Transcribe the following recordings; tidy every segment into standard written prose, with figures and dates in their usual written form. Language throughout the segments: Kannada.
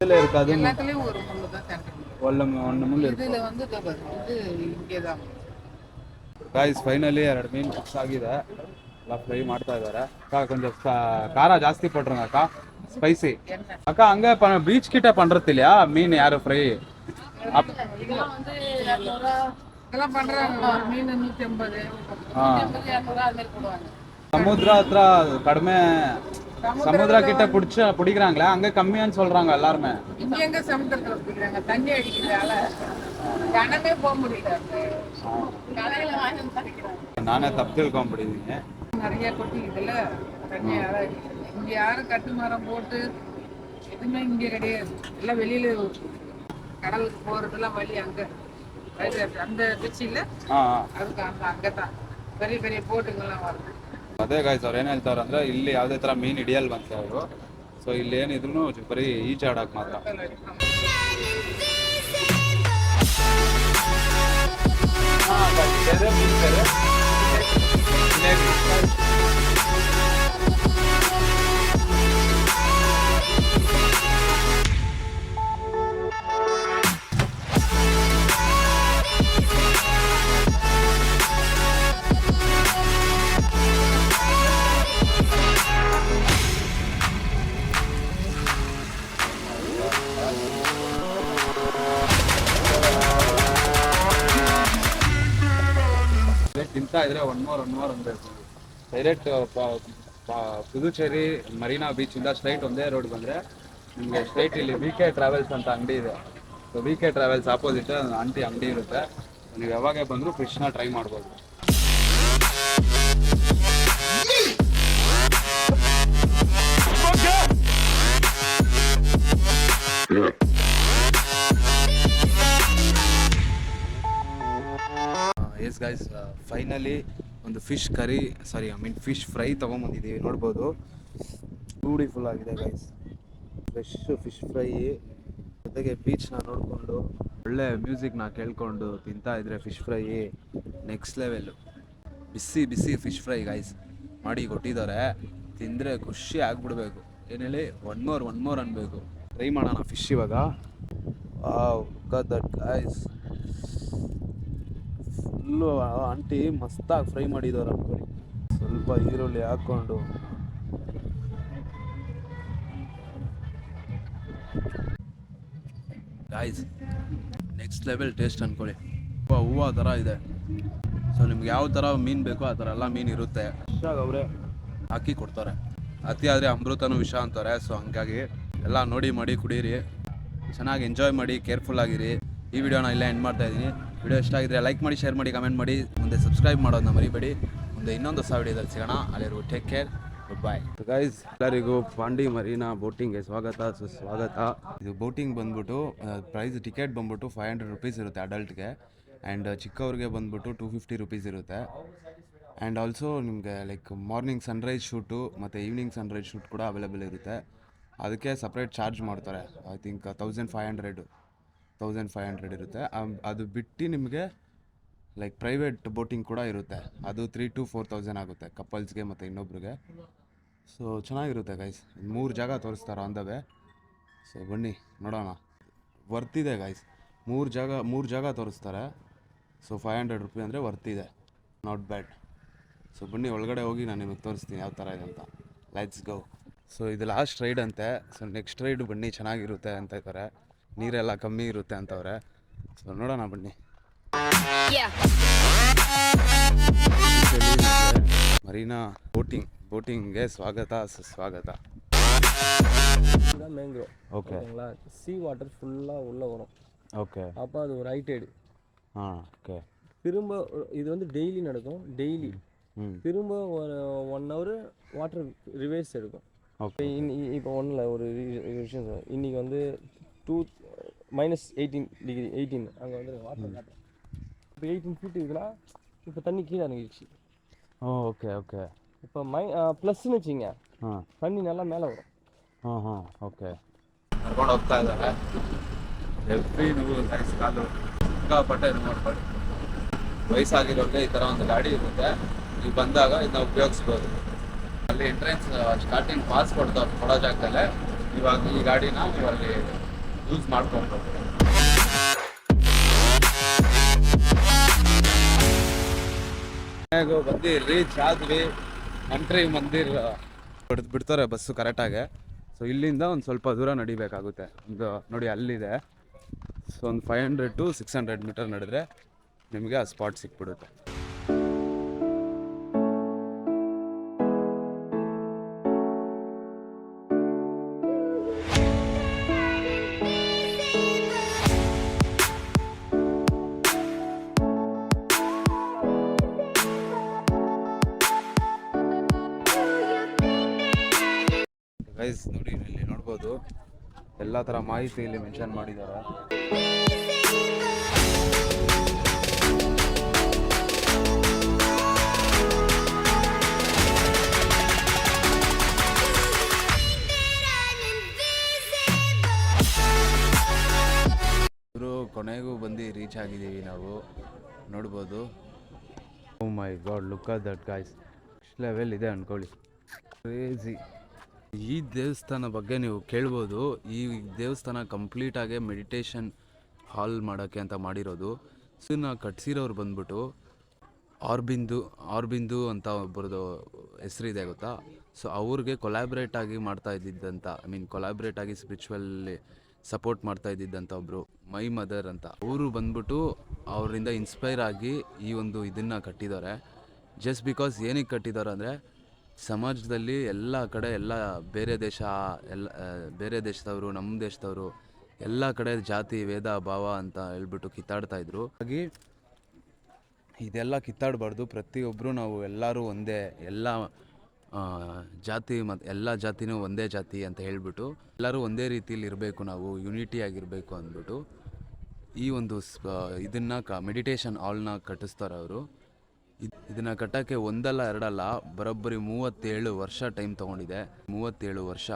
இதில் இருக்காது, எல்லாத்துலேயும் ஒரு முள்ளு தான் சென்டர். ஒன்று முள் இருக்கு. இதில் வந்து இது இங்கே தான். ಗಾಯ್ಸ್ ಫೈನಲಿ 2 ಮೀನು ಫಿಕ್ಸ್ ಆಗಿದೆ. ಎಲ್ಲ ಫ್ರೈ ಮಾಡ್ತಾ ಇದ್ದಾರೆ. ಅಕ್ಕ ಕೊಂಚ ಖಾರ ಜಾಸ್ತಿ ಪಟ್ರುங்க ಅಕ್ಕ, ಸ್ಪೈಸಿ. ಅಕ್ಕ ಹಂಗೆ பீச் கிட்ட பண்றது இல்லையா மீன் யாரு ஃப்ரை? இதெல்லாம் வந்து 200 இதெல்லாம் பண்றாங்க. ஒரு மீன் 150 150 200 அது மாதிரி போடுவாங்க. ಸಮುದ್ರ ಹತ್ರ ಕಡಿಮೆ, ಸಮುದ್ರ கிட்ட பிடிக்கிறாங்களே அங்க கம்மியான்னு சொல்றாங்க எல்லாருமே. இங்க எங்க சமுத்திரத்துல பிடிக்கிறாங்க, தண்ணி அடிக்கிறதால கனமே போக முடியல. கடையில வாங்கி தரக்கிறாங்க. நானே தப்பு ತಿಳ್ಕೊಂಡ್ಬಿಟ್ಟಿದ್ದೀನಿ. நிறைய கொட்டிக்குதுல தண்ணியால. இங்க யாரும் கட்டு மரம் போட்டு எதுவுமே இங்க கிடையாது. எல்லாம் வெளியில கடலுக்கு போறதெல்லாம் வழி அங்க அந்த திருச்சியில அதுக்கு அங்கதான் பெரிய பெரிய போட்டுங்கெல்லாம் வருது. ಅದೇ ಗಾಯ್ಸ್ ಅವ್ರು ಏನು ಹೇಳ್ತಾರೆ ಅಂದರೆ ಇಲ್ಲಿ ಯಾವುದೇ ಥರ ಮೀನು ಹಿಡಿಯಲ್ವಂತೆ ಅವರು. ಸೊ ಇಲ್ಲಿ ಏನಿದ್ರು ಬರೀ ಈಜಾಡಕ್ಕೆ ಮಾತ್ರ. ತಿಂತಾ ಇದ್ರೆ ಒನ್ ಮೋರ್ ಅನ್ಬೇಕು. ಡೈರೆಕ್ಟ್ ಪುದುಚೇರಿ ಮರೀನಾ ಬೀಚಿಂದ ಸ್ಟ್ರೈಟ್ ಒಂದೇ ರೋಡ್ ಬಂದರೆ ನಿಮಗೆ ಸ್ಟ್ರೈಟ್ ಇಲ್ಲಿ VK ಟ್ರಾವೆಲ್ಸ್ ಅಂತ ಅಂಗಡಿ ಇದೆ. So VK travels opposite aunty ಅಂಗಡಿ ಇರುತ್ತೆ. ನೀವು ಯಾವಾಗ ಬಂದರೂ ಫಿಶ್ನ ಟ್ರೈ ಮಾಡ್ಬೋದು. ಎಸ್ ಗೈಸ್, ಫೈನಲಿ ಒಂದು ಫಿಶ್ ಕರಿ, ಫಿಶ್ ಫ್ರೈ ತೊಗೊಂಬಂದಿದ್ದೀವಿ. ನೋಡ್ಬೋದು, ಬ್ಯೂಟಿಫುಲ್ ಆಗಿದೆ ಗೈಸ್. ಫ್ರೆಶ್ ಫಿಶ್ ಫ್ರೈ ಜೊತೆಗೆ ಬೀಚ್ನ ನೋಡಿಕೊಂಡು ಒಳ್ಳೆ ಮ್ಯೂಸಿಕ್ನ ಕೇಳ್ಕೊಂಡು ತಿಂತಾ ಇದ್ರೆ ಫಿಶ್ ಫ್ರೈ ನೆಕ್ಸ್ಟ್ ಲೆವೆಲ್ಲು. ಬಿಸಿ ಬಿಸಿ ಫಿಶ್ ಫ್ರೈ ಗೈಸ್ ಮಾಡಿ ಕೊಟ್ಟಿದ್ದಾರೆ. ತಿಂದರೆ ಖುಷಿ ಆಗ್ಬಿಡ್ಬೇಕು. ಏನು ಹೇಳಿ, ಒನ್ ಮೋರ್ ಅನ್ಬೇಕು. ಟ್ರೈ ಮಾಡೋಣ ಫಿಶ್ ಇವಾಗ. ದಟ್ ಗೈಸ್, ಫುಲ್ಲು ಆಂಟಿ ಮಸ್ತಾಗಿ ಫ್ರೈ ಮಾಡಿದವ್ರು ಅನ್ಕೊಳ್ಳಿ. ಸ್ವಲ್ಪ ಈರುಳ್ಳಿ ಹಾಕ್ಕೊಂಡು ಗಾಯ್ಸ್ ನೆಕ್ಸ್ಟ್ ಲೆವೆಲ್ ಟೇಸ್ಟ್ ಅನ್ಕೊಳ್ಳಿ. ಹೂವು ಥರ ಇದೆ. ಸೊ ನಿಮ್ಗೆ ಯಾವ ಥರ ಮೀನು ಬೇಕೋ ಆ ಥರ ಎಲ್ಲ ಮೀನು ಇರುತ್ತೆ. ಅವರೇ ಹಾಕಿ ಕೊಡ್ತಾರೆ. ಅತಿ ಆದರೆ ಅಮೃತನೂ ವಿಷ ಅಂತಾರೆ. ಸೊ ಹಂಗಾಗಿ ಎಲ್ಲ ನೋಡಿ ಮಾಡಿ ಕುಡೀರಿ, ಚೆನ್ನಾಗಿ ಎಂಜಾಯ್ ಮಾಡಿ, ಕೇರ್ಫುಲ್ ಆಗಿರಿ. ಈ ವಿಡಿಯೋನ ಇಲ್ಲೇ ಎಂಡ್ ಮಾಡ್ತಾ ಇದ್ದೀನಿ. ವಿಡಿಯೋ ಇಷ್ಟ ಆಗಿದ್ರೆ ಲೈಕ್ ಮಾಡಿ, ಶೇರ್ ಮಾಡಿ, ಕಮೆಂಟ್ ಮಾಡಿ, ಮುಂದೆ ಸಬ್ಸ್ಕ್ರೈಬ್ ಮಾಡೋದನ್ನ ಮರಿಬೇಡಿ. ಮುಂದೆ ಇನ್ನೊಂದು ಹೊಸ ವಿಡಿಯೋದಲ್ಲಿ ಸಿಗೋಣ. ಅಲ್ಲಿವರೆಗೂ take care, good bye guys. ಎಲ್ಲರಿಗೂ ಪಾಂಡಿ ಮರೀನಾ ಬೋಟಿಂಗ್ಗೆ ಸ್ವಾಗತ, ಸುಸ್ವಾಗತ. ಇದು ಬೋಟಿಂಗ್ ಬಂದ್ಬಿಟ್ಟು ಪ್ರೈಸ್ ಟಿಕೆಟ್ ಬಂದ್ಬಿಟ್ಟು 500 ರೂಪೀಸ್ ಇರುತ್ತೆ ಅಡಲ್ಟ್ಗೆ. ಆ್ಯಂಡ್ ಚಿಕ್ಕವ್ರಿಗೆ ಬಂದ್ಬಿಟ್ಟು 250 ರೂಪೀಸ್ ಇರುತ್ತೆ. ಆ್ಯಂಡ್ ಆಲ್ಸೋ ನಿಮಗೆ ಲೈಕ್ ಮಾರ್ನಿಂಗ್ ಸನ್ರೈಸ್ ಶೂಟು ಮತ್ತು ಈವ್ನಿಂಗ್ ಸನ್ರೈಸ್ ಶೂಟ್ ಕೂಡ ಅವೈಲೇಬಲ್ ಇರುತ್ತೆ. ಅದಕ್ಕೆ ಸಪ್ರೇಟ್ ಚಾರ್ಜ್ ಮಾಡ್ತಾರೆ. ಐ ಥಿಂಕ್ 1500 ಇರುತ್ತೆ. ಅದು ಬಿಟ್ಟು ನಿಮಗೆ ಲೈಕ್ ಪ್ರೈವೇಟ್ ಬೋಟಿಂಗ್ ಕೂಡ ಇರುತ್ತೆ. ಅದು 3,000 to 4,000 ಆಗುತ್ತೆ ಕಪಲ್ಸ್ಗೆ ಮತ್ತು ಇನ್ನೊಬ್ರಿಗೆ. ಸೊ ಚೆನ್ನಾಗಿರುತ್ತೆ ಗೈಸ್. 3 ಜಾಗ ತೋರಿಸ್ತಾರೆ ಆನ್ ದ ವೇ. ಸೊ ಬನ್ನಿ ನೋಡೋಣ. ವರ್ತಿದೆ ಗೈಸ್. 3 ಜಾಗ ತೋರಿಸ್ತಾರೆ. ಸೊ 500 ರೂಪಿ ಅಂದರೆ ವರ್ತಿದೆ, ನಾಟ್ ಬ್ಯಾಡ್. ಸೊ ಬನ್ನಿ ಒಳಗಡೆ ಹೋಗಿ ನಾನು ನಿಮಗೆ ತೋರಿಸ್ತೀನಿ ಯಾವ ಥರ ಇದೆ ಅಂತ. Let's go. ಸೊ ಇದು ಲಾಸ್ಟ್ ರೈಡ್ ಅಂತೆ. ಸೊ ನೆಕ್ಸ್ಟ್ ರೈಡ್ ಬನ್ನಿ ಚೆನ್ನಾಗಿರುತ್ತೆ ಅಂತ ಇದ್ದಾರೆ. ನೀರೆಲ್ಲ ಕಮ್ಮಿ ಇರುತ್ತೆ ಅಂತವ್ರೆ. ಸೊ ನೋಡೋಣ ಬನ್ನಿ. ಮರೀನಾ போட்டிங்ಗೆ ಸ್ವಾಗತ, ಸುಸ್ವಾಗತ. மேங்க்ரோ ஓகே. ஓகேங்களா, சீ வாட்டர் ஃபுல்லாக உள்ளே வரும். ஓகே. அப்போ அது ஒரு ஹைட்டேடு. ஓகே. திரும்ப இது வந்து டெய்லி நடக்கும். டெய்லி திரும்ப ஒரு 1 hour வாட்டர் ரிவர்ஸ் எடுக்கும். ஓகே. இப்போ ஒன்றும் இல்லை, ஒரு விஷயம் சார். இன்றைக்கி வந்து -18 டிகிரி 18 அங்கே வந்து வாட்டர் காட்டும். இப்போ 18 ஃபீட் இருக்குன்னா இப்போ தண்ணி கீழே இறங்கிடுச்சு. Okay okay. இப்போ ப்ளஸ்ன்னு வச்சுங்க, தண்ணி நல்லா மேலே வரும். ಓಕೆ. ಕರ್ಕೊಂಡು ಹೋಗ್ತಾ ಇದ್ದಾರೆ. ಎವ್ರಿ ನೀವು ಗೈಸ್ ಕಾಲು ಸಿಕ್ಕಾಪಟ್ಟೆ ಇದು ಮಾಡ್ಕೊಳ್ಳಿ. ವಯಸ್ಸಾಗಿರೋರಿಗೆ ಈ ಥರ ಒಂದು ಗಾಡಿ ಇರುತ್ತೆ. ನೀವು ಬಂದಾಗ ಇದನ್ನ ಉಪಯೋಗಿಸ್ಬೋದು. ಅಲ್ಲಿ ಎಂಟ್ರೆನ್ಸ್ ಸ್ಟಾರ್ಟಿಂಗ್ ಪಾಸ್ ಕೊಡೋ ಜಾಗದಲ್ಲೇ ಇವಾಗ ಈ ಗಾಡಿನ ನೀವು ಅಲ್ಲಿ ಯೂಸ್ ಮಾಡ್ಕೊಂಡು ಬಂದು ರೀಚ್ ಆದ್ವಿ. ಮಂತ್ರಿ ಮಂದಿರ್ ಬಿಡ್ತಾರೆ ಬಸ್ಸು ಕರೆಕ್ಟಾಗಿ. ಸೊ ಇಲ್ಲಿಂದ ಒಂದು ಸ್ವಲ್ಪ ದೂರ ನಡಿಬೇಕಾಗುತ್ತೆ. ಒಂದು ನೋಡಿ ಅಲ್ಲಿದೆ. ಸೊ ಒಂದು 500 to 600 ಮೀಟರ್ ನಡೆದ್ರೆ ನಿಮಗೆ ಆ ಸ್ಪಾಟ್ ಸಿಕ್ಬಿಡುತ್ತೆ. ಗೈಸ್ ನೋಡಿ ಇಲ್ಲಿ ನೋಡ್ಬೋದು ಎಲ್ಲ ಥರ ಮಾಹಿತಿ ಇಲ್ಲಿ ಮೆನ್ಷನ್ ಮಾಡಿದ್ದಾರೆ. ಕೊನೆಗೂ ಬಂದು ರೀಚ್ ಆಗಿದ್ದೀವಿ ನಾವು, ನೋಡ್ಬೋದು. Oh my god, look at that guys, next level ಇದೆ ಅನ್ಕೊಳ್ಳಿ, ಕ್ರೇಜಿ. ಈ ದೇವಸ್ಥಾನ ಬಗ್ಗೆ ನೀವು ಕೇಳ್ಬೋದು. ಈ ದೇವಸ್ಥಾನ ಕಂಪ್ಲೀಟಾಗಿ ಮೆಡಿಟೇಷನ್ ಹಾಲ್ ಮಾಡೋಕ್ಕೆ ಅಂತ ಮಾಡಿರೋದು. ಇದನ್ನ ಕಟ್ಸಿರೋರು ಬಂದ್ಬಿಟ್ಟು ಆರ್ಬಿಂದು ಅಂತ ಒಬ್ಬರದು ಹೆಸರಿದೆ ಗೊತ್ತಾ. ಸೊ ಅವ್ರಿಗೆ ಕೊಲಾಬ್ರೇಟ್ ಆಗಿ ಮಾಡ್ತಾ ಇದ್ದಿದ್ದಂಥ, ಕೊಲಾಬ್ರೇಟ್ ಆಗಿ ಸ್ಪಿರಿಚುವಲ್ಲಿ ಸಪೋರ್ಟ್ ಮಾಡ್ತಾ ಇದ್ದಿದ್ದಂಥ ಒಬ್ಬರು ಮೈ ಮದರ್ ಅಂತ, ಅವರು ಬಂದ್ಬಿಟ್ಟು ಅವರಿಂದ ಇನ್ಸ್ಪೈರ್ ಆಗಿ ಈ ಒಂದು ಇದನ್ನು ಕಟ್ಟಿದ್ದಾರೆ. ಜಸ್ಟ್ ಬಿಕಾಸ್ ಏನಕ್ಕೆ ಕಟ್ಟಿದ್ದಾರೆ ಅಂದರೆ, ಸಮಾಜದಲ್ಲಿ ಎಲ್ಲ ಕಡೆ ಎಲ್ಲ ಬೇರೆ ದೇಶದವರು ನಮ್ಮ ದೇಶದವರು ಎಲ್ಲ ಕಡೆ ಜಾತಿ ಭೇದ ಭಾವ ಅಂತ ಹೇಳ್ಬಿಟ್ಟು ಕಿತ್ತಾಡ್ತಾಯಿದ್ರು. ಹಾಗಾಗಿ ಇದೆಲ್ಲ ಕಿತ್ತಾಡಬಾರ್ದು. ಪ್ರತಿಯೊಬ್ಬರು ನಾವು ಎಲ್ಲರೂ ಒಂದೇ, ಎಲ್ಲ ಜಾತಿ ಮತ್ತು ಎಲ್ಲ ಜಾತಿನೂ ಒಂದೇ ಜಾತಿ ಅಂತ ಹೇಳ್ಬಿಟ್ಟು ಎಲ್ಲರೂ ಒಂದೇ ರೀತಿಯಲ್ಲಿ ಇರಬೇಕು, ನಾವು ಯೂನಿಟಿ ಆಗಿರಬೇಕು ಅಂದ್ಬಿಟ್ಟು ಈ ಒಂದು ಇದನ್ನು ಮೆಡಿಟೇಷನ್ ಹಾಲ್ನ ಕಟ್ಟಿಸ್ತಾರೆ ಅವರು. ಇದನ್ನು ಕಟ್ಟೋಕ್ಕೆ ಒಂದಲ್ಲ ಎರಡಲ್ಲ ಬರೋಬ್ಬರಿ 37 ವರ್ಷ ಟೈಮ್ ತೊಗೊಂಡಿದೆ. 37 ವರ್ಷ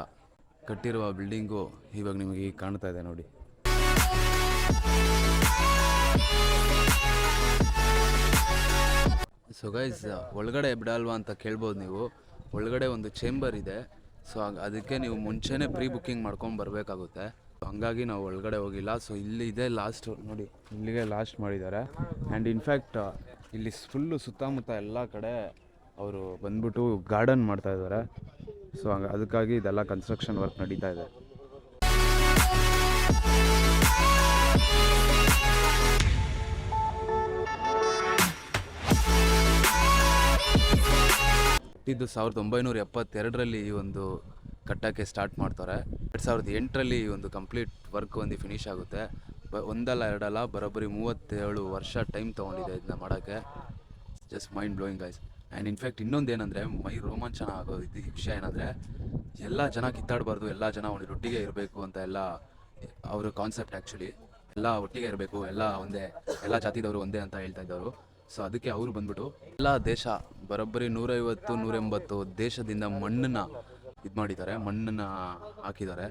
ಕಟ್ಟಿರುವ ಬಿಲ್ಡಿಂಗು ಇವಾಗ ನಿಮಗೆ ಈಗ ಕಾಣ್ತಾ ಇದೆ ನೋಡಿ. ಸೊ ಗೈಸ್, ಒಳಗಡೆ ಬಿಡಲ್ವಾ ಅಂತ ಕೇಳ್ಬೋದು ನೀವು. ಒಳಗಡೆ ಒಂದು ಚೇಂಬರ್ ಇದೆ. ಸೊ ಅದಕ್ಕೆ ನೀವು ಮುಂಚೆನೇ ಪ್ರೀ ಬುಕ್ಕಿಂಗ್ ಮಾಡ್ಕೊಂಡು ಬರಬೇಕಾಗುತ್ತೆ. ಹಂಗಾಗಿ ನಾವು ಒಳಗಡೆ ಹೋಗಿಲ್ಲ. ಸೊ ಇಲ್ಲಿ ಇದೆ ಲಾಸ್ಟ್ ನೋಡಿ, ಇಲ್ಲಿಗೆ ಲಾಸ್ಟ್ ಮಾಡಿದ್ದಾರೆ. ಆ್ಯಂಡ್ ಇನ್ಫ್ಯಾಕ್ಟ್ ಇಲ್ಲಿ ಫುಲ್ಲು ಸುತ್ತಮುತ್ತ ಎಲ್ಲ ಕಡೆ ಅವರು ಬಂದ್ಬಿಟ್ಟು ಗಾರ್ಡನ್ ಮಾಡ್ತಾ ಇದ್ದಾರೆ. ಸೊ ಅದಕ್ಕಾಗಿ ಇದೆಲ್ಲ ಕನ್ಸ್ಟ್ರಕ್ಷನ್ ವರ್ಕ್ ನಡೀತಾ ಇದೆ. ಇದು 1972ರಲ್ಲಿ ಈ ಒಂದು ಕಟ್ಟಕ್ಕೆ ಸ್ಟಾರ್ಟ್ ಮಾಡ್ತಾರೆ. 2008ರಲ್ಲಿ ಈ ಒಂದು ಕಂಪ್ಲೀಟ್ ವರ್ಕ್ ಒಂದು ಫಿನಿಶ್ ಆಗುತ್ತೆ. ಒಂದಲ್ಲ ಎರಡಲ್ಲ ಬರೋಬ್ಬರಿ 37 ವರ್ಷ ಟೈಮ್ ತೊಗೊಂಡಿದೆ ಇದನ್ನ ಮಾಡೋಕ್ಕೆ. Just mind blowing guys. And in fact ಇನ್ನೊಂದು ಏನಂದರೆ, ಮೈ ರೋಮಾಂಚನ ಆಗೋದು ಇದು ವಿಷಯ ಏನಂದರೆ, ಎಲ್ಲ ಜನ ಕಿತ್ತಾಡಬಾರ್ದು, ಎಲ್ಲ ಜನ ಒಟ್ಟಿಗೆ ಇರಬೇಕು ಅಂತ ಎಲ್ಲ ಅವರ ಕಾನ್ಸೆಪ್ಟ್. ಆ್ಯಕ್ಚುಲಿ ಎಲ್ಲ ಒಟ್ಟಿಗೆ ಇರಬೇಕು, ಎಲ್ಲ ಒಂದೇ, ಎಲ್ಲ ಜಾತಿದವರು ಒಂದೇ ಅಂತ ಹೇಳ್ತಾ ಇದ್ದವರು. ಸೊ ಅದಕ್ಕೆ ಅವರು ಬಂದ್ಬಿಟ್ಟು ಎಲ್ಲ ದೇಶ ಬರೋಬ್ಬರಿ 150-180 ದೇಶದಿಂದ ಮಣ್ಣನ್ನು ಇದು ಮಾಡಿದ್ದಾರೆ, ಮಣ್ಣನ್ನು ಹಾಕಿದ್ದಾರೆ.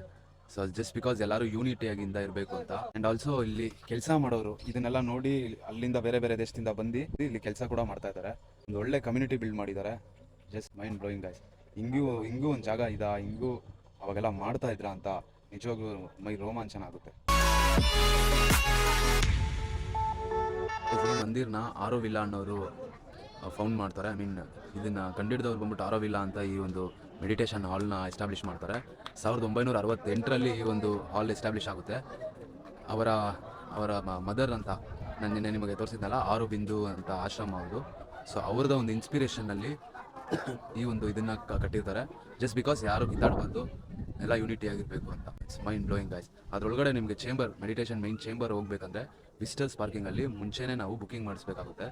ಸೊ ಜಸ್ಟ್ ಬಿಕಾಸ್ ಎಲ್ಲರೂ ಯೂನಿಟಿಯಾಗಿಂದ ಇರಬೇಕು ಅಂತ. ಆ್ಯಂಡ್ ಆಲ್ಸೋ ಇಲ್ಲಿ ಕೆಲಸ ಮಾಡೋರು ಇದನ್ನೆಲ್ಲ ನೋಡಿ ಅಲ್ಲಿಂದ ಬೇರೆ ಬೇರೆ ದೇಶದಿಂದ ಬಂದು ಇಲ್ಲಿ ಕೆಲಸ ಕೂಡ ಮಾಡ್ತಾ ಇದ್ದಾರೆ. ಒಂದು ಒಳ್ಳೆ ಕಮ್ಯುನಿಟಿ ಬಿಲ್ಡ್ ಮಾಡಿದ್ದಾರೆ. Just mind blowing guys. ಹಿಂಗೂ ಒಂದು ಜಾಗ ಇದಾ, ಹಿಂಗೂ ಅವಾಗೆಲ್ಲ ಮಾಡ್ತಾ ಇದ್ರ ಅಂತ ನಿಜವಾಗ್ಲೂ ಮೈ ರೋಮಾಂಚನ ಆಗುತ್ತೆ. ಈ ಮಂದಿರನ ಆರೋವಿಲ್ಲಾ ಅನ್ನೋರು ಫೌಂಡ್ ಮಾಡ್ತಾರೆ. ಇದನ್ನು ಕಂಡಿಡಿದವ್ರು ಬಂದ್ಬಿಟ್ಟು ಆರೋವಿಲ್ಲಾ ಅಂತ ಈ ಒಂದು ಮೆಡಿಟೇಷನ್ ಹಾಲ್ನ ಎಸ್ಟಾಬ್ಲಿಷ್ ಮಾಡ್ತಾರೆ. 1968ರಲ್ಲಿ ಈ ಒಂದು ಹಾಲ್ ಎಸ್ಟಾಬ್ಲಿಷ್ ಆಗುತ್ತೆ. ಅವರ ಮದರ್ ಅಂತ ನಾನು ನಿನ್ನೆ ನಿಮಗೆ ತೋರಿಸಿದ್ನಲ್ಲ, ಆರೋಬಿಂದು ಅಂತ ಆಶ್ರಮ ಅವರು. ಸೊ ಅವ್ರದ್ದು ಒಂದು ಇನ್ಸ್ಪಿರೇಷನ್ನಲ್ಲಿ ಈ ಒಂದು ಇದನ್ನು ಕಟ್ಟಿರ್ತಾರೆ. ಜಸ್ಟ್ ಬಿಕಾಸ್ ಯಾರು ಕಿತ್ತಾಡಬಾರ್ದು, ಎಲ್ಲ ಯೂನಿಟಿ ಆಗಿರಬೇಕು ಅಂತ. It's mind blowing guys. ಅದರೊಳಗಡೆ ನಿಮಗೆ ಚೇಂಬರ್, ಮೆಡಿಟೇಷನ್ ಮೈನ್ ಚೇಂಬರ್ ಹೋಗ್ಬೇಕಂದ್ರೆ ವಿಸಿಟರ್ಸ್ ಪಾರ್ಕಿಂಗಲ್ಲಿ ಮುಂಚೆನೇ ನಾವು ಬುಕ್ಕಿಂಗ್ ಮಾಡಿಸ್ಬೇಕಾಗುತ್ತೆ,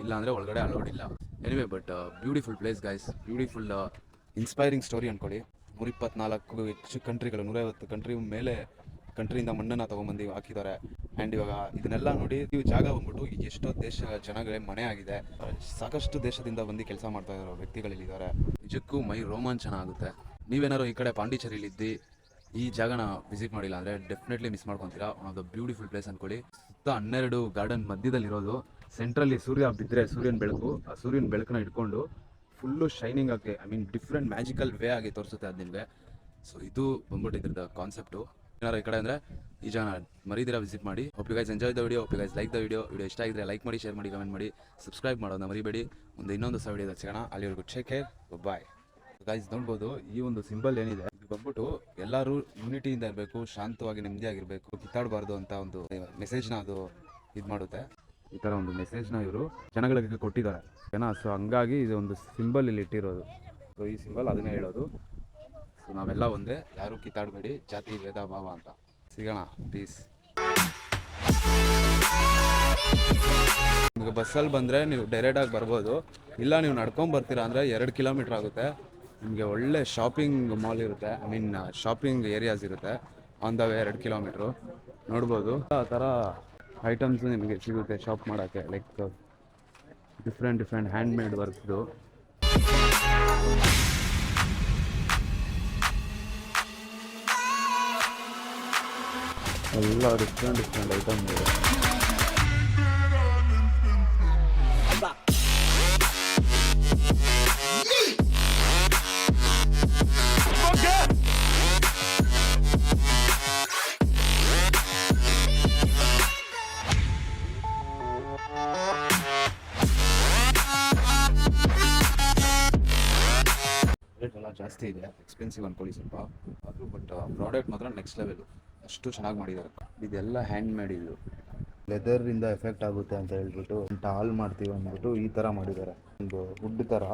ಇಲ್ಲಾಂದರೆ ಒಳಗಡೆ ಅಲೌಡ್ ಇಲ್ಲ. Anyway but beautiful place guys, beautiful inspiring story ಅಂದ್ಕೊಳ್ಳಿ. 124 ಹೆಚ್ಚು ಕಂಟ್ರಿಗಳು, 150 ಕಂಟ್ರಿ ಮೇಲೆ ಕಂಟ್ರಿಯಿಂದ ಮಣ್ಣನ್ನು ತೊಗೊಂಬಂದು ಹಾಕಿದ್ದಾರೆ. ಆ್ಯಂಡ್ ಇವಾಗ ಇದನ್ನೆಲ್ಲ ನೋಡಿ, ಈ ಜಾಗ ಬಂದ್ಬಿಟ್ಟು ಎಷ್ಟೋ ದೇಶ ಜನಗಳೇ ಮನೆ ಆಗಿದೆ. ಸಾಕಷ್ಟು ದೇಶದಿಂದ ಬಂದು ಕೆಲಸ ಮಾಡ್ತಾ ಇರೋ ವ್ಯಕ್ತಿಗಳಿದ್ದಾರೆ. ನಿಜಕ್ಕೂ ಮೈ ರೋಮಾಂಚನ ಆಗುತ್ತೆ. ನೀವೇನಾದ್ರು ಈ ಕಡೆ ಪಾಂಡಿಚೇರಿಲಿದ್ದು ಈ ಜಾಗನ ವಿಸಿಟ್ ಮಾಡಿಲ್ಲ ಅಂದರೆ ಡೆಫಿನೆಟ್ಲಿ ಮಿಸ್ ಮಾಡ್ಕೊತೀರಾ. One of the beautiful place ಅಂದ್ಕೊಳ್ಳಿ. ಸುತ್ತ 12 ಗಾರ್ಡನ್ ಮಧ್ಯದಲ್ಲಿರೋದು. ಸೆಂಟ್ರಲ್ಲಿ ಸೂರ್ಯ ಬಿದ್ದರೆ ಸೂರ್ಯನ ಬೆಳಕು, ಆ ಸೂರ್ಯನ ಬೆಳಕನ್ನ ಇಟ್ಕೊಂಡು ಫುಲ್ಲು ಶೈನಿಂಗ್ ಆಗಿ, ಡಿಫ್ರೆಂಟ್ ಮ್ಯಾಜಿಕಲ್ ವೇ ಆಗಿ ತೋರಿಸುತ್ತೆ ಅದು ನಿಮಗೆ. ಸೊ ಇದು ಬಂದ್ಬಿಟ್ಟು ಇದ್ರದ್ದು ಕಾನ್ಸೆಪ್ಟು. ಏನಾರು ಈ ಕಡೆ ಅಂದರೆ ಈ ಜಾಗ ಮರಿದಿರ ವಿಸಿಟ್ ಮಾಡಿ. Hope you guys enjoy the video, hope you guys like the video ಇಷ್ಟ ಆಗಿದ್ರೆ ಲೈಕ್ ಮಾಡಿ, ಶೇರ್ ಮಾಡಿ, ಕಮೆಂಟ್ ಮಾಡಿ, ಸಬ್ಸ್ಕ್ರೈಬ್ ಮಾಡೋದನ್ನ ಮರಿಬೇಡಿ. ಒಂದು ಇನ್ನೊಂದು ಹೊಸ ವಿಡಿಯೋದಲ್ಲಿ ಸಿಗೋಣ. ಅಲ್ಲಿವರೆಗೂ ಟೇಕ್ ಕೇರ್, ಬಾಯ್. ಗೈಸ್ ನೋಡ್ಬೋದು ಈ ಒಂದು ಸಿಂಬಲ್ ಏನಿದೆ ಇದು ಬಂದ್ಬಿಟ್ಟು ಎಲ್ಲರೂ ಯೂನಿಟಿಯಿಂದ ಇರಬೇಕು, ಶಾಂತವಾಗಿ ನೆಮ್ಮದಿಯಾಗಿರಬೇಕು, ಕಿತ್ತಾಡಬಾರ್ದು ಅಂತ ಒಂದು ಮೆಸೇಜ್ನ ಅದು ಇದು ಮಾಡುತ್ತೆ. ಈ ಥರ ಒಂದು ಮೆಸೇಜ್ನ ಇವರು ಜನಗಳಿಗೆ ಕೊಟ್ಟಿದ್ದಾರೆ ಏನೋ. ಸೊ ಹಂಗಾಗಿ ಇದು ಒಂದು ಸಿಂಬಲ್ ಇಲ್ಲಿ ಇಟ್ಟಿರೋದು. ಸೊ ಈ ಸಿಂಬಲ್ ಅದನ್ನೇ ಹೇಳೋದು. ಸೊ ನಾವೆಲ್ಲ ಒಂದೇ, ಯಾರೂ ಕಿತ್ತಾಡಬೇಡಿ, ಜಾತಿ ಭೇದ ಭಾವ ಅಂತ. ಸಿಗೋಣ, ಪೀಸ್. ನಿಮಗೆ ಬಸ್ಸಲ್ಲಿ ಬಂದರೆ ನೀವು ಡೈರೆಕ್ಟಾಗಿ ಬರ್ಬೋದು, ಇಲ್ಲ ನೀವು ನಡ್ಕೊಂಡು ಬರ್ತೀರಾ ಅಂದರೆ 2 ಕಿಲೋಮೀಟ್ರ್ ಆಗುತ್ತೆ. ನಿಮಗೆ ಒಳ್ಳೆ ಶಾಪಿಂಗ್ ಮಾಲ್ ಇರುತ್ತೆ, ಐ ಮೀನ್ ಶಾಪಿಂಗ್ ಏರಿಯಾಸ್ ಇರುತ್ತೆ ಆನ್ ದ ವೇ. 2 ಕಿಲೋಮೀಟ್ರು ನೋಡ್ಬೋದು. ಆ ಥರ ಐಟಮ್ಸ್ ನಿಮಗೆ ಸಿಗುತ್ತೆ ಶಾಪ್ ಮಾಡೋಕ್ಕೆ, ಲೈಕ್ ಡಿಫ್ರೆಂಟ್ ಹ್ಯಾಂಡ್ ಮೇಡ್ ವರ್ಕ್ದು. ಎಲ್ಲ ಡಿಫ್ರೆಂಟ್ ಐಟಮ್ ಇದೆ. ರೇಟ್ ಎಲ್ಲ ಜಾಸ್ತಿ ಇದೆ, ಎಕ್ಸ್ಪೆನ್ಸಿವ್ ಅನ್ಕೊಳ್ಳಿ ಸ್ವಲ್ಪ ಅದು, ಬಟ್ ಪ್ರಾಡಕ್ಟ್ ಮಾತ್ರ ನೆಕ್ಸ್ಟ್ ಲೆವೆಲ್, ಅಷ್ಟು ಚೆನ್ನಾಗಿ ಮಾಡಿದ್ದಾರೆ. ಇದೆಲ್ಲ ಹ್ಯಾಂಡ್ ಮೇಡ್, ಇದು ಲೆದರಿಂದ ಎಫೆಕ್ಟ್ ಆಗುತ್ತೆ ಅಂತ ಹೇಳ್ಬಿಟ್ಟು ಹಾಲ್ ಮಾಡ್ತೀವಿ ಅಂದ್ಬಿಟ್ಟು ಈ ಥರ ಮಾಡಿದ್ದಾರೆ. ಒಂದು ವುಡ್ ಥರ,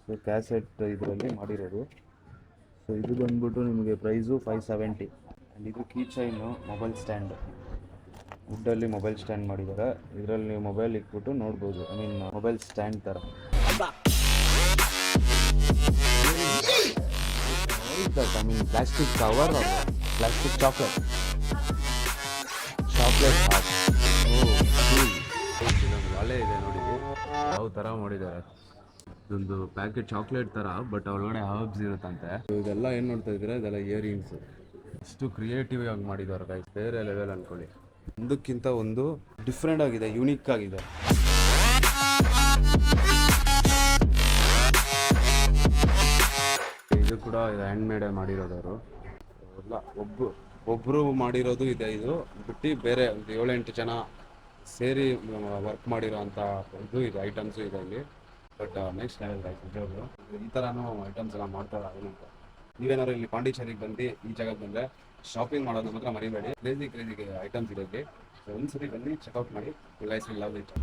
ಸೊ ಕ್ಯಾಸೆಟ್ ಇದರಲ್ಲಿ ಮಾಡಿರೋದು. ಸೊ ಇದು ಬಂದ್ಬಿಟ್ಟು ನಿಮಗೆ ಪ್ರೈಸು 570. ಆ್ಯಂಡ್ ಇದು ಕೀ ಚೈನು, ಮೊಬೈಲ್ ಸ್ಟ್ಯಾಂಡ್, ವುಡ್ಡಲ್ಲಿ ಮೊಬೈಲ್ ಸ್ಟ್ಯಾಂಡ್ ಮಾಡಿದ್ದಾರೆ. ಇದರಲ್ಲಿ ನೀವು ಮೊಬೈಲ್ ಇಟ್ಬಿಟ್ಟು ನೋಡ್ಬೋದು, ಐ ಮೀನ್ ಮೊಬೈಲ್ ಸ್ಟ್ಯಾಂಡ್ ಥರ. I mean plastic cover, plastic chocolate heart. ಒಳ್ಳೆ ಇದೆ ನೋಡಿ ಯಾವ ಥರ ಮಾಡಿದ್ದಾರೆ. ಇದೊಂದು ಪ್ಯಾಕೆಟ್ ಚಾಕ್ಲೇಟ್ ಥರ, ಬಟ್ ಒಳಗಡೆ ಹರ್ಬ್ಸ್ ಇರುತ್ತಂತೆ. ಇದೆಲ್ಲ ಏನು ನೋಡ್ತಾ ಇದ್ದೀರಾ, ಇದೆಲ್ಲ ಇಯರಿಂಗ್ಸು. ಇಷ್ಟು ಕ್ರಿಯೇಟಿವ್ ಆಗಿ ಮಾಡಿದ್ದಾರೆ ಗೈಸ್, ಬೇರೆ ಲೆವೆಲ್ ಅಂದ್ಕೊಳ್ಳಿ. ಒಂದಕ್ಕಿಂತ ಒಂದು ಡಿಫ್ರೆಂಟ್ ಆಗಿದೆ, ಯುನೀಕ್ ಆಗಿದೆ. ಇದು ಕೂಡ ಇದು ಹ್ಯಾಂಡ್ ಮೇಡೇ ಮಾಡಿರೋದವರು ಎಲ್ಲ, ಒಬ್ಬರು ಮಾಡಿರೋದು ಇದೆ. ಇದು ಬಿಟ್ಟು ಬೇರೆ ಒಂದು 7-8 ಜನ ಸೇರಿ ವರ್ಕ್ ಮಾಡಿರೋ ಅಂಥ ಇದು ಇದೆ, ಐಟಮ್ಸು ಇದೆ ಇಲ್ಲಿ. ಬಟ್ ನೆಕ್ಸ್ಟ್ ಲೆವೆಲ್ ಗೈಸ್ ನಿಜವಾಗ್ಲೂ. ಈ ಥರನೂ ಐಟಮ್ಸ್ ಎಲ್ಲ ಮಾಡ್ತಾರೆ ಅದನ್ನಂತ. ನೀವೇನಾದ್ರು ಇಲ್ಲಿ ಪಾಂಡಿಚೇರಿಗೆ ಬಂದು ಈ ಜಾಗಕ್ಕೆ ಬಂದರೆ ಶಾಪಿಂಗ್ ಮಾಡೋದು ಮಾತ್ರ ಮರಿಬೇಡಿ. ಕ್ರೇಜಿ ಐಟಮ್ಸ್ ಇದೆ ಇಲ್ಲಿ. ಒಂದ್ಸರಿ ಬನ್ನಿ, ಚೆಕ್ಔಟ್ ಮಾಡಿ. Guys will love it.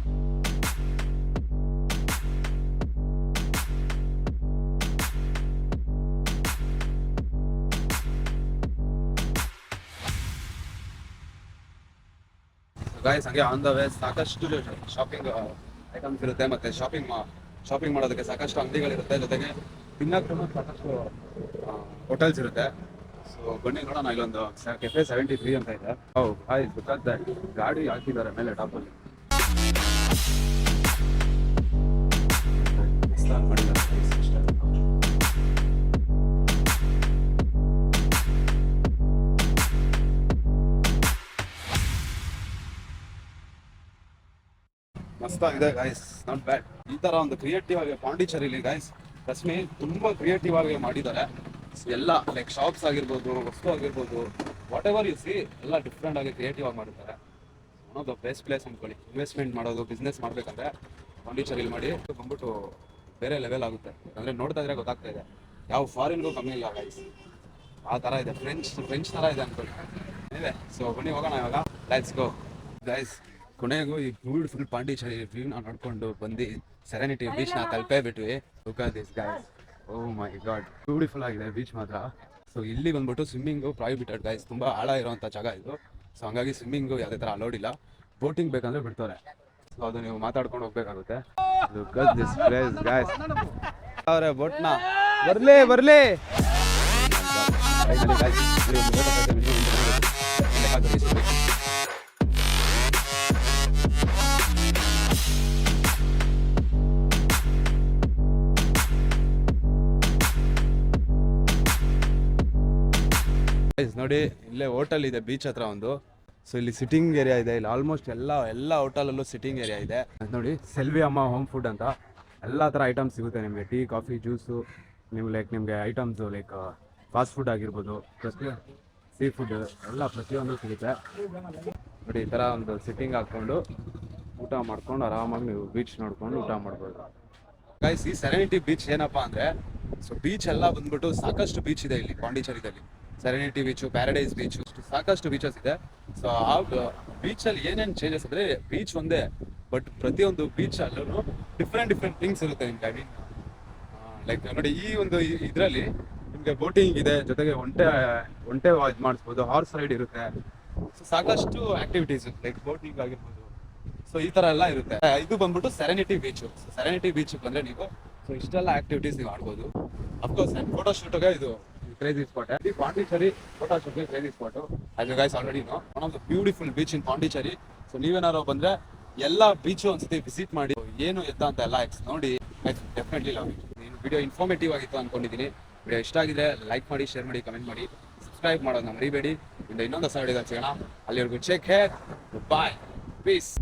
Guys ಹಂಗೆ ಆನ್ ದ ವೇ ಸಾಕಷ್ಟು ಶಾಪಿಂಗ್ ಐಟಮ್ಸ್ ಇರುತ್ತೆ, ಮತ್ತು ಶಾಪಿಂಗ್ ಮಾಡೋದಕ್ಕೆ ಸಾಕಷ್ಟು ಅಂಗಡಿಗಳಿರುತ್ತೆ, ಜೊತೆಗೆ ತಿನ್ನಕ್ಕೂ ಸಾಕಷ್ಟು ಹೋಟೆಲ್ಸ್ ಇರುತ್ತೆ. ಸೊ ಬನ್ನಿ ನೋಡೋಣ. ಇಲ್ಲೊಂದು ಕೆಫೆ 73 ಅಂತ ಇದೆ. ಹಾಯ್, ಗಾಡಿ ಹಾಕಿದ್ದಾರೆ ಮೇಲೆ ಟಾಪಲ್ಲಿ ಮಾಡಿದ್ದಾರೆ. ಮಸ್ತಾಗಿದೆ ಗೈಸ್, ನಾಟ್ ಬ್ಯಾಡ್. ಈ ಥರ ಒಂದು ಕ್ರಿಯೇಟಿವ್ ಆಗಿ ಪಾಂಡಿಚೇರಿಲಿ ಗೈಸ್ ರಶ್ಮಿ ತುಂಬ ಕ್ರಿಯೇಟಿವ್ ಆಗಿ ಮಾಡಿದ್ದಾರೆ. ಎಲ್ಲ ಲೈಕ್ ಶಾಪ್ಸ್ ಆಗಿರ್ಬೋದು, ವಸ್ತು ಆಗಿರ್ಬೋದು, ವಾಟ್ ಎವರ್ ಯು ಸಿ, ಎಲ್ಲ ಡಿಫ್ರೆಂಟ್ ಆಗಿ ಕ್ರಿಯೇಟಿವ್ ಆಗಿ ಮಾಡಿದ್ದಾರೆ. One of the best place ಅಂದ್ಕೊಳ್ಳಿ. ಇನ್ವೆಸ್ಟ್ಮೆಂಟ್ ಮಾಡೋದು, ಬಿಸ್ನೆಸ್ ಮಾಡಬೇಕಂದ್ರೆ ಪಾಂಡಿಚೇರಿಲಿ ಮಾಡಿ ಬಂದ್ಬಿಟ್ಟು ಬೇರೆ ಲೆವೆಲ್ ಆಗುತ್ತೆ. ಅಂದರೆ ನೋಡ್ತಾ ಇದ್ರೆ ಗೊತ್ತಾಗ್ತಾ ಇದೆ, ಯಾವ ಫಾರಿನ್ಗೂ ಕಮ್ಮಿ ಇಲ್ಲ ಗೈಸ್. ಆ ಥರ ಇದೆ, ಫ್ರೆಂಚ್ ಥರ ಇದೆ ಅಂದ್ಕೊಳ್ಳಿ ಇದೆ. ಸೊ ಬನ್ನಿ ಹೋಗೋಣ ಇವಾಗ, ಲೆಟ್ಸ್ ಗೋ ಗೈಸ್. ಕೊನೆಗೂ ಈ ಬ್ಯೂಟಿಫುಲ್ ಪಾಂಡಿಚೇರಿ ವ್ಯೂನ ನೋಡ್ಕೊಂಡು ಬಂದು ಸೆರೆನಿಟಿ ಬೀಚ್ನ ತಲುಪೇ ಬಿಟ್ವಿ. Look at this guys, oh my god, beautiful ಆಗಿದೆ ಬೀಚ್ ಮಾತ್ರ. ಸೊ ಇಲ್ಲಿ ಬಂದ್ಬಿಟ್ಟು ಸ್ವಿಮ್ಮಿಂಗು ಪ್ರಾಹಿಬಿಟೆಡ್ ಗೈಸ್, ತುಂಬ ಆಳ ಇರೋವಂಥ ಜಾಗ ಇದು. ಸೊ ಹಂಗಾಗಿ ಸ್ವಿಮ್ಮಿಂಗು ಯಾವುದೇ ಥರ ಅಲೋಡ್ ಇಲ್ಲ. ಬೋಟಿಂಗ್ ಬೇಕಂದ್ರೆ ಬಿಡ್ತಾರೆ, ಸೊ ಅದು ನೀವು ಮಾತಾಡ್ಕೊಂಡು ಹೋಗ್ಬೇಕಾಗುತ್ತೆ. Look at this place guys. ಅವರೇ ಬೋಟ್ನ ಬರಲಿ ನೋಡಿ, ಇಲ್ಲೇ ಹೋಟೆಲ್ ಇದೆ ಬೀಚ್ ಹತ್ರ ಒಂದು. ಸೊ ಇಲ್ಲಿ ಸಿಟ್ಟಿಂಗ್ ಏರಿಯಾ ಇದೆ. ಇಲ್ಲಿ ಆಲ್ಮೋಸ್ಟ್ ಎಲ್ಲ ಹೋಟೆಲಲ್ಲೂ ಸಿಟ್ಟಿಂಗ್ ಏರಿಯಾ ಇದೆ ನೋಡಿ. ಸೆಲ್ವಿ ಅಮ್ಮ ಹೋಮ್ ಫುಡ್ ಅಂತ ಎಲ್ಲ ಥರ ಐಟಮ್ಸ್ ಸಿಗುತ್ತೆ ನಿಮಗೆ. ಟೀ, ಕಾಫಿ, ಜ್ಯೂಸು, ನೀವು ಲೈಕ್ ನಿಮಗೆ ಐಟಮ್ಸು ಲೈಕ್ ಫಾಸ್ಟ್ ಫುಡ್ ಆಗಿರ್ಬೋದು, ಸೀ ಫುಡ್ ಎಲ್ಲ ಪ್ರತಿಯೊಂದು ಸಿಗುತ್ತೆ ನೋಡಿ. ಈ ಥರ ಒಂದು ಸಿಟ್ಟಿಂಗ್ ಹಾಕ್ಕೊಂಡು ಊಟ ಮಾಡ್ಕೊಂಡು ಆರಾಮಾಗಿ ನೀವು ಬೀಚ್ ನೋಡ್ಕೊಂಡು ಊಟ ಮಾಡ್ಬೋದು. ಗೈಸ್, ಈ ಸೆರೆನಿಟಿ ಬೀಚ್ ಏನಪ್ಪಾ ಅಂದ್ರೆ, ಸೊ ಬೀಚ್ ಎಲ್ಲ ಬಂದ್ಬಿಟ್ಟು ಸಾಕಷ್ಟು ಬೀಚ್ ಇದೆ ಇಲ್ಲಿ ಪಾಂಡಿಚೇರಿದಲ್ಲಿ. ಸೆರೆನಿಟಿ ಬೀಚು, ಪ್ಯಾರಡೈಸ್ ಬೀಚು, ಸಾಕಷ್ಟು ಬೀಚಸ್ ಇದೆ. ಸೊ ಆ ಬೀಚಲ್ಲಿ ಏನೇನು ಚೇಂಜಸ್ ಅಂದರೆ, ಬೀಚ್ ಒಂದೇ ಬಟ್ ಪ್ರತಿಯೊಂದು ಬೀಚ್ ಅಲ್ಲೂ ಡಿಫ್ರೆಂಟ್ ಥಿಂಗ್ಸ್ ಇರುತ್ತೆ ನಿಮ್ಗೆ. ಐ ಮೀನ್ ಲೈಕ್ ನೋಡಿ, ಈ ಒಂದು ಇದರಲ್ಲಿ ನಿಮಗೆ ಬೋಟಿಂಗ್ ಇದೆ, ಜೊತೆಗೆ ಒಂಟೆ ಇದು ಮಾಡಿಸ್ಬೋದು, ಹಾರ್ಸ್ ರೈಡ್ ಇರುತ್ತೆ. ಸೊ ಸಾಕಷ್ಟು ಆಕ್ಟಿವಿಟೀಸ್ ಲೈಕ್ ಬೋಟಿಂಗ್ ಆಗಿರ್ಬೋದು. ಸೊ ಈ ತರ ಎಲ್ಲ ಇರುತ್ತೆ. ಇದು ಬಂದ್ಬಿಟ್ಟು ಸೆರೆನಿಟಿ ಬೀಚ್. ಸೆರೆನಿಟಿ ಬೀಚ್ ಬಂದ್ರೆ ನೀವು ಸೊ ಇಷ್ಟೆಲ್ಲ ಆಕ್ಟಿವಿಟೀಸ್ ನೀವು ಆಡ್ಬೋದು. ಅಫ್ಕೋರ್ಸ್ ಫೋಟೋ ಶೂಟ್ಗೆ ಇದು ಕ್ರೇಜಿ ಸ್ಪಾಟ್. ಪಾಂಡಿಚೇರಿ ಫೋಟೋ ಶೂಟ್ಗೆ crazy spot. As you guys already know, one of the beautiful beach in Pondicherry. So ನೀವೇನಾರು ಬಂದ್ರೆ ಎಲ್ಲ ಬೀಚು ಒಂದ್ಸತಿ ವಿಸಿಟ್ ಮಾಡಿ, ಏನು ಎತ್ತ ಅಂತ ಎಲ್ಲ ನೋಡಿ. Definitely love it. Video informative ಆಗಿತ್ತು ಅನ್ಕೊಂಡಿದ್ದೀನಿ. ವಿಡಿಯೋ ಇಷ್ಟ ಆಗಿದ್ರೆ ಲೈಕ್ ಮಾಡಿ, ಶೇರ್ ಮಾಡಿ, ಕಮೆಂಟ್ ಮಾಡಿ, ಸಬ್ಸ್ಕ್ರೈಬ್ ಮಾಡೋದನ್ನ ಮರಿಬೇಡಿ. ಇನ್ನೊಂದು ಹೊಸ ವಿಡಿಯೋದಲ್ಲಿ ಸಿಗೋಣ. ಅಲ್ಲಿವರೆಗೂ ಚೆಕ್ ಹೇರ್, ಬಾಯ್, ಪೀಸ್.